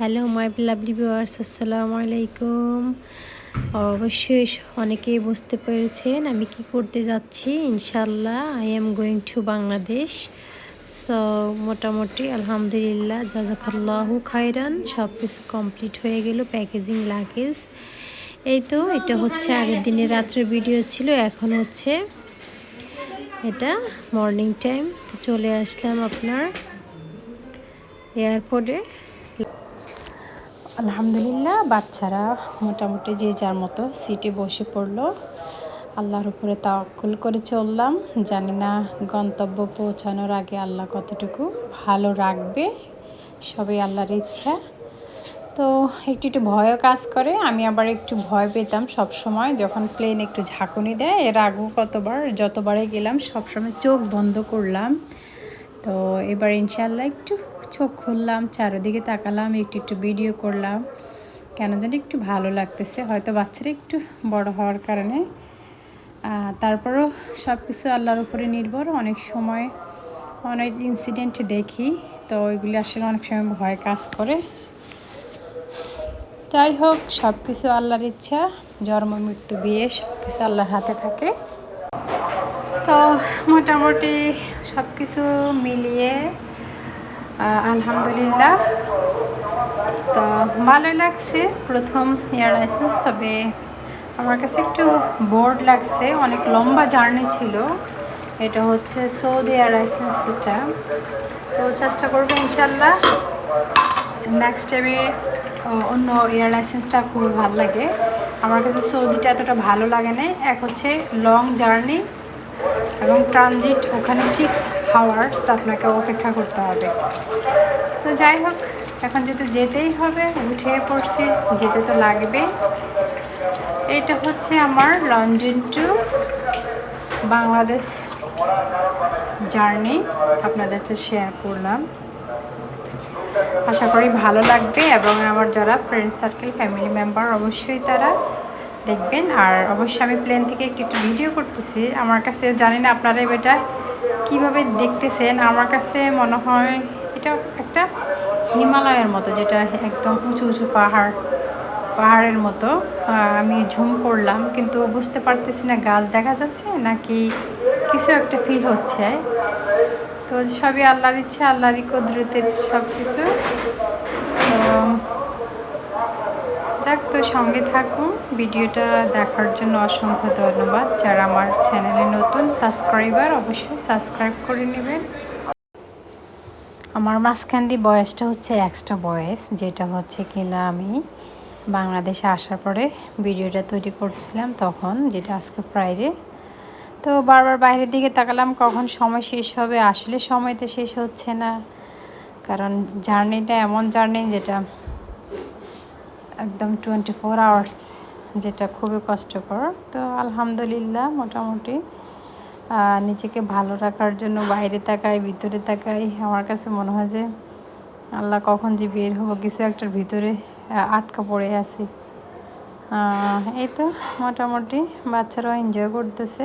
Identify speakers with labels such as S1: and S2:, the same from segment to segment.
S1: Hello my lovely viewers, আসসালামু আলাইকুম। অবশ্যই অনেকেই বুঝতে পেরেছেন আমি কি করতে যাচ্ছি। ইনশাল্লাহ I am going to Bangladesh. So মোটামুটি আলহামদুলিল্লাহ জাজাকাল্লাহু খায়রান, সব কিছু কমপ্লিট হয়ে গেল। প্যাকেজিং লাগেজ এই তো, এটা হচ্ছে আগের দিনের রাত্রের ভিডিও ছিল, এখন হচ্ছে এটা মর্নিং টাইম। তো চলে আসলাম আপনার এয়ারপোর্টে। আলহামদুলিল্লাহ বাচ্চারা মোটামুটি যে যার মতো সিটে বসে পড়লো। আল্লাহর উপরে তাওয়াক্কুল করে চললাম। জানি না গন্তব্য পৌঁছানোর আগে আল্লাহ কতটুকু ভালো রাখবে, সবই আল্লাহর ইচ্ছা। তো একটু ভয়ও কাজ করে। আমি আবার একটু ভয় পেতাম সব সময় যখন প্লেন একটু ঝাঁকুনি দেয়। এর আগেও যতবারে গেলাম সবসময় চোখ বন্ধ করলাম। তো এবার ইনশাল্লাহ একটু চোখ খুললাম, চারিদিকে তাকালাম, একটু ভিডিও করলাম। কেন জানি একটু ভালো লাগতেছে, হয়তো বাচ্চারা একটু বড় হওয়ার কারণে। তারপরও সব কিছু আল্লাহর উপরে নির্ভর। অনেক সময় অনেক ইনসিডেন্ট দেখি, তো ওইগুলি আসলে অনেক সময় ভয় কাজ করে। যাই হোক, সব কিছু আল্লাহর ইচ্ছা। জন্ম মৃত্যু বিয়ে সব কিছু আল্লাহর হাতে থাকে। তো মোটামুটি সব কিছু মিলিয়ে আলহামদুলিল্লাহ তো ভালোই লাগছে। প্রথম এয়ার লাইসেন্স, তবে আমার কাছে একটু বোর্ড লাগছে, অনেক লম্বা জার্নি ছিল। এটা হচ্ছে সৌদি এয়ার লাইসেন্স। এটা তো চেষ্টা করবো ইনশাল্লাহ নেক্সট টাইমে অন্য এয়ার লাইসেন্সটা খুব ভালো লাগে। আমার কাছে সৌদিটা এতটা ভালো লাগে না। এক হচ্ছে লং জার্নি এবং ট্রানজিট, ওখানে 6 আওয়ার্স আপনাকে অপেক্ষা করতে হবে। তো যাই হোক, এখন যেহেতু যেতেই হবে, উঠে পড়ছি, যেতে তো লাগবে। এইটা হচ্ছে আমার লন্ডন টু বাংলাদেশ জার্নি, আপনাদের সাথে শেয়ার করলাম। আশা করি ভালো লাগবে, এবং আমার যারা ফ্রেন্ড সার্কেল ফ্যামিলি মেম্বার অবশ্যই তারা দেখবেন। আর অবশ্যই আমি প্লেন থেকে একটু ভিডিও করতেছি। আমার কাছে জানি না আপনারা এটা কীভাবে দেখতেছেন, আমার কাছে মনে হয় এটা একটা হিমালয়ের মতো, যেটা একদম উঁচু উঁচু পাহাড়ের মতো। আমি ঝুম করলাম কিন্তু বুঝতে পারতেছি না গাছ দেখা যাচ্ছে নাকি কিছু একটা ফিল হচ্ছে। তো সবই আল্লাহর ইচ্ছা, আল্লাহরই কুদরতের সব কিছু। তো যাক, তো সঙ্গে থাকুন। ভিডিওটা দেখার জন্য অসংখ্য ধন্যবাদ। যারা আমার চ্যানেলে নতুন সাবস্ক্রাইবার, অবশ্যই সাবস্ক্রাইব করে নেবেন। আমার মাঝখান দিয়ে বয়সটা হচ্ছে এক্সট্রা বয়স, যেটা হচ্ছে কিনা আমি বাংলাদেশে আসার পরে ভিডিওটা তৈরি করছিলাম তখন, যেটা আজকে ফ্রাইডে। তো বারবার বাইরের দিকে তাকালাম কখন সময় শেষ হবে। আসলে সময় তো শেষ হচ্ছে না, কারণ জার্নিটা এমন জার্নি যেটা একদম 24 আওয়ার্স, যেটা খুবই কষ্টকর। তো আলহামদুলিল্লাহ মোটামুটি নিজেকে ভালো রাখার জন্য বাইরে তাকাই, ভিতরে তাকাই। আমার কাছে মনে হয় যে আল্লাহ কখন যে বের হবো, কিছু একটার ভিতরে আটকা পড়ে আছি। এই তো মোটামুটি বাচ্চারাও এনজয় করতেছে।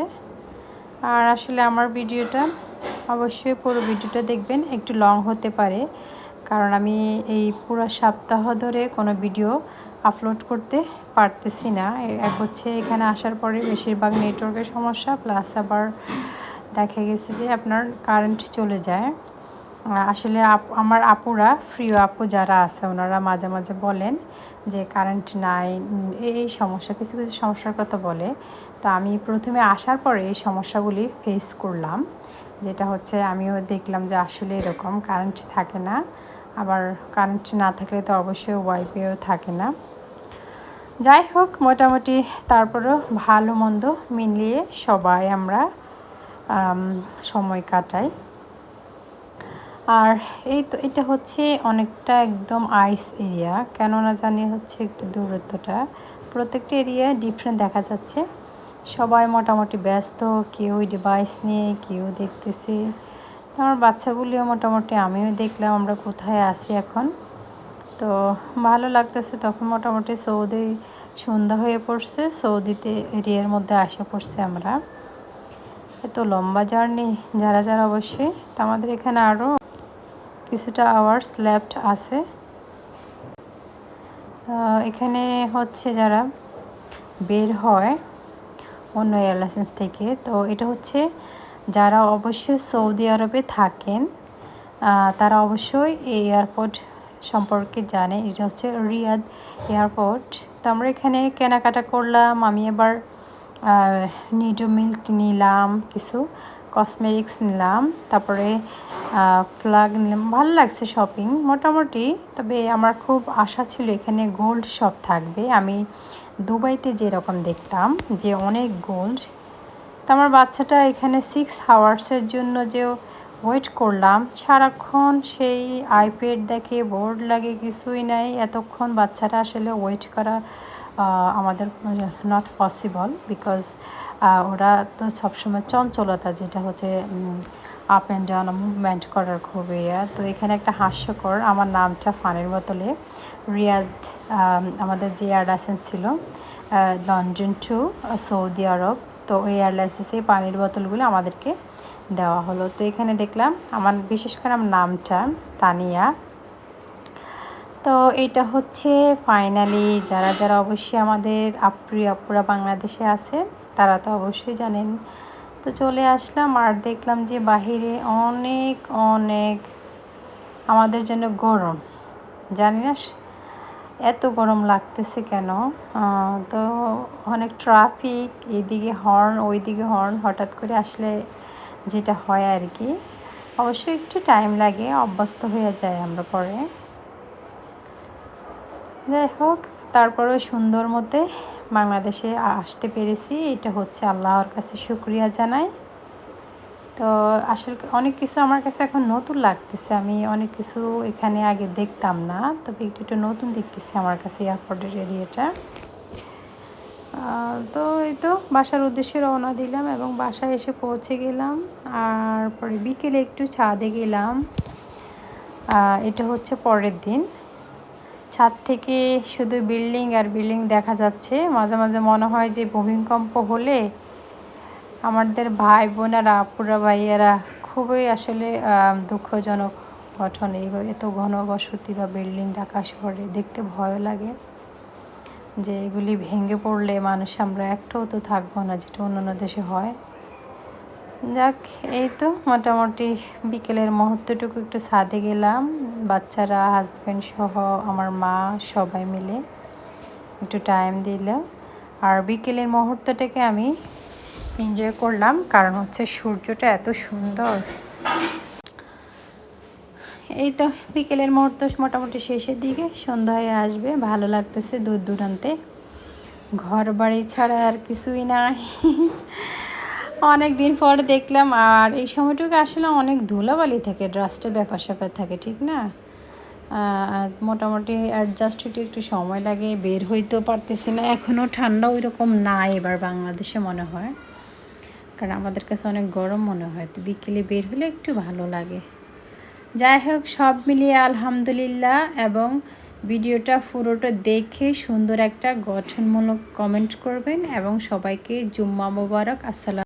S1: আর আসলে আমার ভিডিওটা অবশ্যই পুরো ভিডিওটা দেখবেন, একটু লং হতে পারে, কারণ আমি এই পুরো সপ্তাহ ধরে কোনো ভিডিও আপলোড করতে পারতেছি না। এক হচ্ছে এখানে আসার পরে বেশিরভাগ নেটওয়ার্কের সমস্যা, প্লাস আবার দেখা গেছে যে আপনার কারেন্ট চলে যায়। আসলে আমার আপুরা, প্রিয় আপু যারা আছে, ওনারা মাঝে মাঝে বলেন যে কারেন্ট নাই, এই সমস্যা, কিছু কিছু সমস্যার কথা বলে। তো আমি প্রথমে আসার পরে এই সমস্যাগুলি ফেস করলাম, যেটা হচ্ছে আমিও দেখলাম যে আসলে এরকম কারেন্ট থাকে না। আবার কারেন্ট না থাকলে তো অবশ্যই ওয়াইফাইও থাকে না। যাই হোক, মোটামুটি তারপরেও ভালো মন্দ মিলিয়ে সবাই আমরা সময় কাটাই। আর এই তো এটা হচ্ছে অনেকটা একদম আইস এরিয়া, কেননা জানি হচ্ছে একটু দূরত্বটা, প্রত্যেকটা এরিয়া ডিফারেন্ট দেখা যাচ্ছে। সবাই মোটামুটি ব্যস্ত, কেউ ডিভাইস নিয়ে, কেউ দেখতেছে। আমার বাচ্চাগুলিও মোটামুটি, আমিও দেখলাম আমরা কোথায় আছি এখন। তো ভালো লাগতেছে। তখন মোটামুটি সৌদি সন্ধ্যা হয়ে পড়ছে, সৌদিতে এরিয়ার মধ্যে আসা পড়ছে আমরা। এত লম্বা জার্নি, যারা যারা অবশ্যই, তো আমাদের এখানে আরও কিছুটা আওয়ার্স লেফট আছে। এখানে হচ্ছে যারা বের হয় অন্য এয়ারলাইন্স থেকে, তো এটা হচ্ছে যারা অবশ্যই সৌদি আরবে থাকেন তারা অবশ্যই এই এয়ারপোর্ট সম্পর্কে জানে। এটা হচ্ছে রিয়াদ এয়ারপোর্ট। তো আমরা এখানে কেনাকাটা করলাম। আমি এবার নিডো মিল্ক নিলাম, কিছু কসমেটিক্স নিলাম, তারপরে ফ্লাগ নিলাম। ভালো লাগছে শপিং মোটামুটি। তবে আমার খুব আশা ছিল এখানে গোল্ড শপ থাকবে। আমি দুবাইতে যেরকম দেখতাম যে অনেক গোল্ড। তো আমার বাচ্চাটা এখানে 6 আওয়ার্সের জন্য যে ওয়েট করলাম, সারাক্ষণ সেই আইপ্যাড দেখে বোর্ড লাগে, কিছুই নাই। এতক্ষণ বাচ্চারা আসলে ওয়েট করা আমাদের নট পসিবল, বিকজ ওরা তো সবসময় চঞ্চলতা, যেটা হচ্ছে আপ অ্যান্ড ডাউন মুভমেন্ট করার খুবই তো এখানে একটা হাস্যকর, আমার নামটা ফানের বোতলে রিয়াদ, আমাদের যে এয়ারলাইন্স ছিল লন্ডন টু সৌদি আরব, তো ওই এয়ারলাইন্সে পানির বোতলগুলো আমাদেরকে দেওয়া হলো। তো এখানে দেখলাম আমার, বিশেষ করে আমার নামটা তানিয়া। তো এটা হচ্ছে ফাইনালি, যারা যারা অবশ্যই আমাদের আপুরা বাংলাদেশে আছে তারা তো অবশ্যই জানেন। তো চলে আসলাম আর দেখলাম যে বাহিরে অনেক অনেক আমাদের জন্য গরম, জানি না এত গরম লাগতেছে কেন। তো অনেক ট্রাফিক, এইদিকে হর্ন ওইদিকে হর্ন, হঠাৎ করে আসলে যেটা হয় আর কি। অবশ্যই একটু টাইম লাগে, অভ্যস্ত হয়ে যায় আমরা পরে। যাই হোক, তারপরেও সুন্দর মতে বাংলাদেশে আসতে পেরেছি, এটা হচ্ছে আল্লাহর কাছে শুকরিয়া জানাই। তো আসলে অনেক কিছু আমার কাছে এখন নতুন লাগতেছে, আমি অনেক কিছু এখানে আগে দেখতাম না, তবে একটু একটু নতুন দেখতেছি আমার কাছে এয়ারপোর্টের এরিয়াটা। তো এই তো বাসার উদ্দেশ্যে রওনা দিলাম এবং বাসায় এসে পৌঁছে গেলাম। আর পরে বিকেলে একটু ছাদে গেলাম, এটা হচ্ছে পরের দিন। ছাদ থেকে শুধু বিল্ডিং আর বিল্ডিং দেখা যাচ্ছে। মাঝে মাঝে মনে হয় যে ভূমিকম্প হলে আমাদের ভাই বোনেরা, আপুরা ভাইয়েরা খুবই আসলে দুঃখজনক গঠন। এইভাবে এত ঘনবসতি বা বিল্ডিং ঢাকা শহরে দেখতে ভয় লাগে যে এগুলি ভেঙে পড়লে মানুষ আমরা একটাও তো থাকবো না, যেটা অন্যান্য দেশে হয়। যাক, এই তো মোটামুটি বিকেলের মুহূর্তটুকু একটু ছাদে গেলাম, বাচ্চারা, হাজব্যান্ড সহ আমার মা সবাই মিলে একটু টাইম দিল। আর বিকেলের মুহূর্তটাকে আমি এনজয় করলাম, কারণ হচ্ছে সূর্যটা এত সুন্দর। এই তো বিকেলের মুহূর্ত মোটামুটি শেষের দিকে, সন্ধ্যা হয়ে আসবে, ভালো লাগতেছে দূর দূরান্তে। ঘর বাড়ি ছাড়া আর কিছুই নাই। অনেক দিন পর দেখলাম। আর এই সময়টুকু আসলে অনেক ধুলাবালি থাকে, ড্রাস্টের ব্যাপার স্যাপার থাকে, ঠিক না? মোটামুটি অ্যাডজাস্ট হতে একটু সময় লাগে, বের হইতেও পারতেছি না। এখনও ঠান্ডা ওই রকম না এবার বাংলাদেশে মনে হয়, কারণ আমাদের কাছে অনেক গরম মনে হয়। তো বিকেলে বের হলে একটু ভালো লাগে। যাই হোক, সব মিলিয়ে আলহামদুলিল্লাহ। এবং ভিডিওটা পুরোটা দেখে সুন্দর একটা গঠনমূলক কমেন্ট করবেন এবং সবাইকে জুম্মা মোবারক। আসসালাম।